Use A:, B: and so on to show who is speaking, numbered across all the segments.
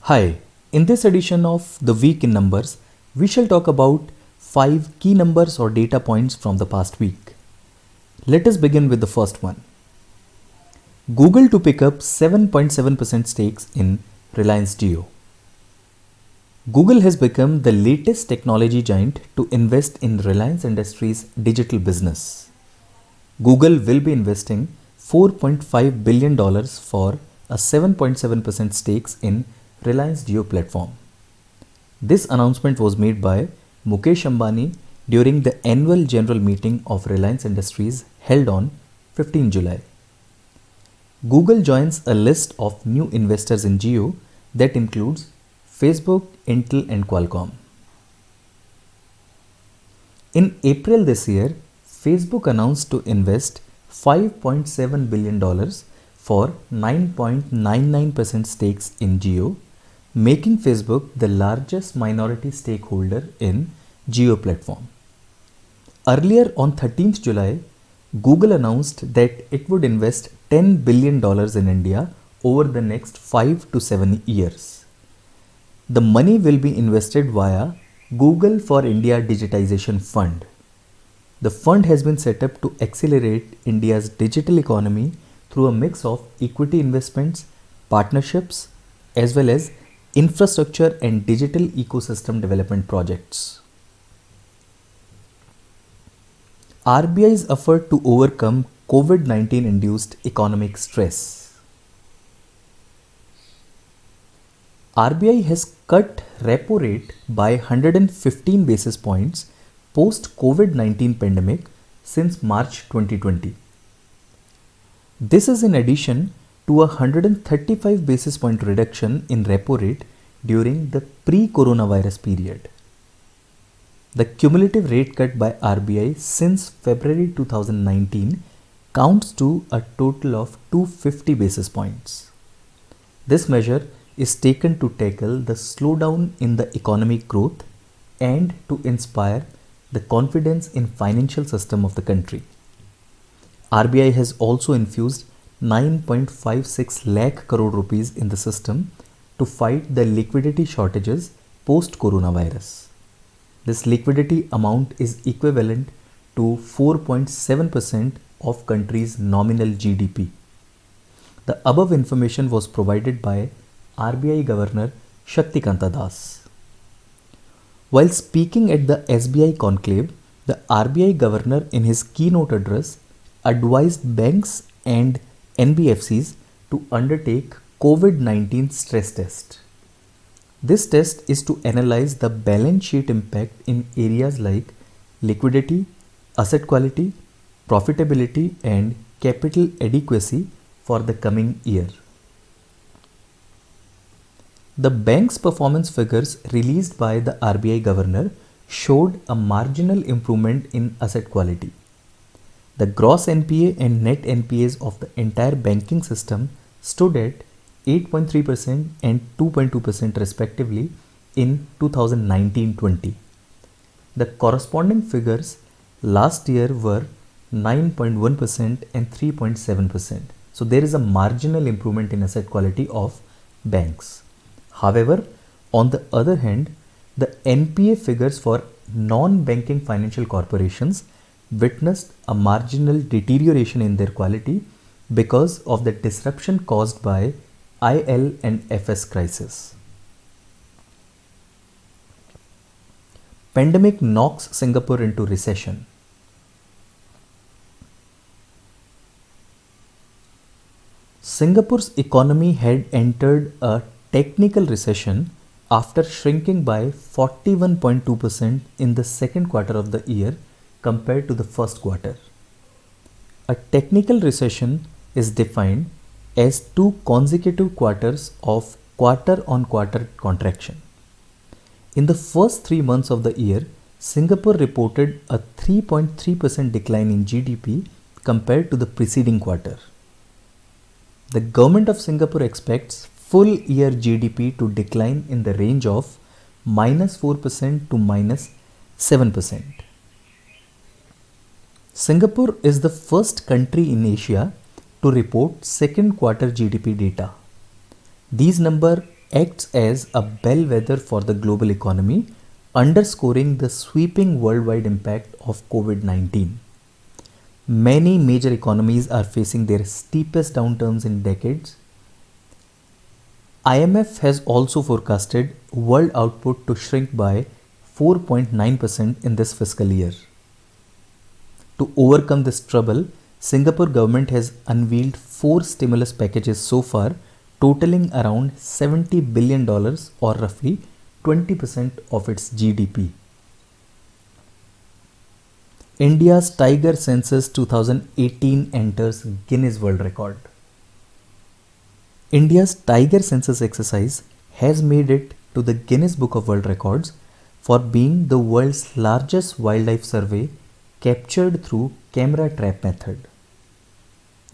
A: Hi, in this edition of The Week in Numbers, we shall talk about 5 key numbers or data points from the past week. Let us begin with the first one. Google to pick up 7.7% stakes in Reliance Jio. Google has become the latest technology giant to invest in Reliance Industries' digital business. Google will be investing $4.5 billion for a 7.7% stakes in Reliance Jio platform. This announcement was made by Mukesh Ambani during the annual general meeting of Reliance Industries held on 15 July. Google joins a list of new investors in Jio that includes Facebook, Intel and Qualcomm. In April this year, Facebook announced to invest $5.7 billion for 9.99% stakes in Jio, making Facebook the largest minority stakeholder in Jio platform. Earlier on 13th July, Google announced that it would invest $10 billion in India over the next 5 to 7 years. The money will be invested via Google for India Digitization Fund. The fund has been set up to accelerate India's digital economy through a mix of equity investments, partnerships, as well as infrastructure and digital ecosystem development projects. RBI's effort to overcome COVID-19 induced economic stress. RBI has cut repo rate by 115 basis points post COVID-19 pandemic since March 2020. This is in addition to a 135 basis point reduction in repo rate during the pre-coronavirus period. The cumulative rate cut by RBI since February 2019 counts to a total of 250 basis points. This measure is taken to tackle the slowdown in the economic growth and to inspire the confidence in financial system of the country. RBI has also infused 9.56 lakh crore rupees in the system to fight the liquidity shortages post coronavirus. This liquidity amount is equivalent to 4.7% of country's nominal GDP. The above information was provided by RBI Governor Shaktikanta Das. While speaking at the SBI conclave, the RBI Governor in his keynote address advised banks and NBFCs to undertake COVID-19 stress test. This test is to analyze the balance sheet impact in areas like liquidity, asset quality, profitability and capital adequacy for the coming year. The bank's performance figures released by the RBI Governor showed a marginal improvement in asset quality. The gross NPA and net NPAs of the entire banking system stood at 8.3% and 2.2% respectively in 2019-20. The corresponding figures last year were 9.1% and 3.7%. So there is a marginal improvement in asset quality of banks. However, on the other hand, the NPA figures for non-banking financial corporations witnessed a marginal deterioration in their quality because of the disruption caused by IL and FS crisis. Pandemic knocks Singapore into recession. Singapore's economy had entered a technical recession after shrinking by 41.2% in the second quarter of the year compared to the first quarter. A technical recession is defined as 2 consecutive quarters of quarter-on-quarter contraction. In the first 3 months of the year, Singapore reported a 3.3% decline in GDP compared to the preceding quarter. The government of Singapore expects full year GDP to decline in the range of -4% to -7%. Singapore is the first country in Asia to report second quarter GDP data. These numbers acts as a bellwether for the global economy, underscoring the sweeping worldwide impact of COVID 19. Many major economies are facing their steepest downturns in decades. IMF has also forecasted world output to shrink by 4.9% in this fiscal year. To overcome this trouble, Singapore government has unveiled 4 stimulus packages so far, totaling around $70 billion or roughly 20% of its GDP. India's Tiger Census 2018 enters Guinness World Record. India's Tiger Census exercise has made it to the Guinness Book of World Records for being the world's largest wildlife survey captured through camera trap method.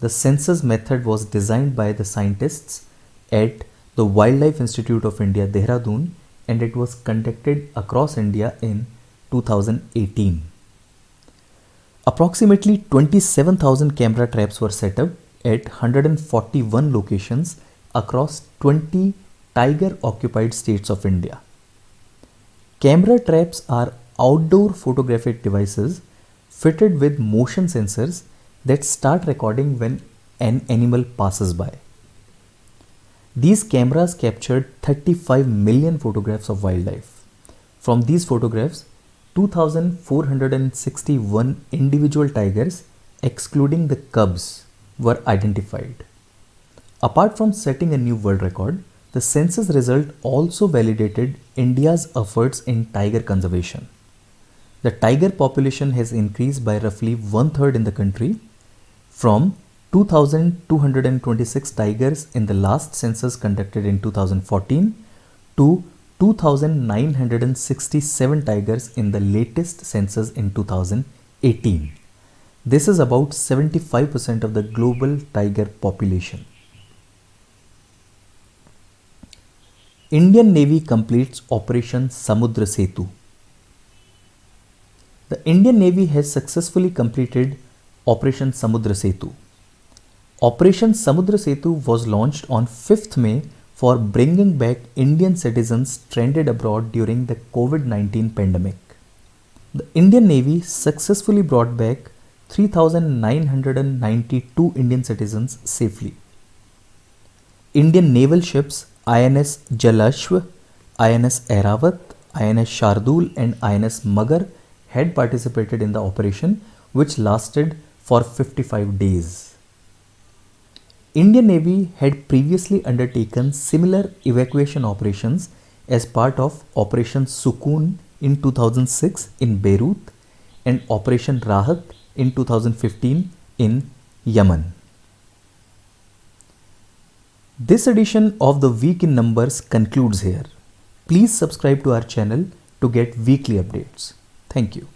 A: The census method was designed by the scientists at the Wildlife Institute of India, Dehradun, and it was conducted across India in 2018. Approximately 27,000 camera traps were set up at 141 locations across 20 tiger-occupied states of India. Camera traps are outdoor photographic devices fitted with motion sensors that start recording when an animal passes by. These cameras captured 35 million photographs of wildlife. From these photographs, 2,461 individual tigers, excluding the cubs, were identified. Apart from setting a new world record, the census result also validated India's efforts in tiger conservation. The tiger population has increased by roughly one-third in the country, from 2,226 tigers in the last census conducted in 2014 to 2,967 tigers in the latest census in 2018. This is about 75% of the global tiger population. Indian Navy completes Operation Samudra Setu. The Indian Navy has successfully completed Operation Samudra Setu. Operation Samudra Setu was launched on 5th May for bringing back Indian citizens stranded abroad during the COVID-19 pandemic. The Indian Navy successfully brought back 3,992 Indian citizens safely. Indian naval ships INS Jalashwa, INS Airavat, INS Shardul and INS Magar had participated in the operation, which lasted for 55 days. Indian Navy had previously undertaken similar evacuation operations as part of Operation Sukoon in 2006 in Beirut and Operation Rahat in 2015 in Yemen. This edition of the Week in Numbers concludes here. Please subscribe to our channel to get weekly updates. Thank you.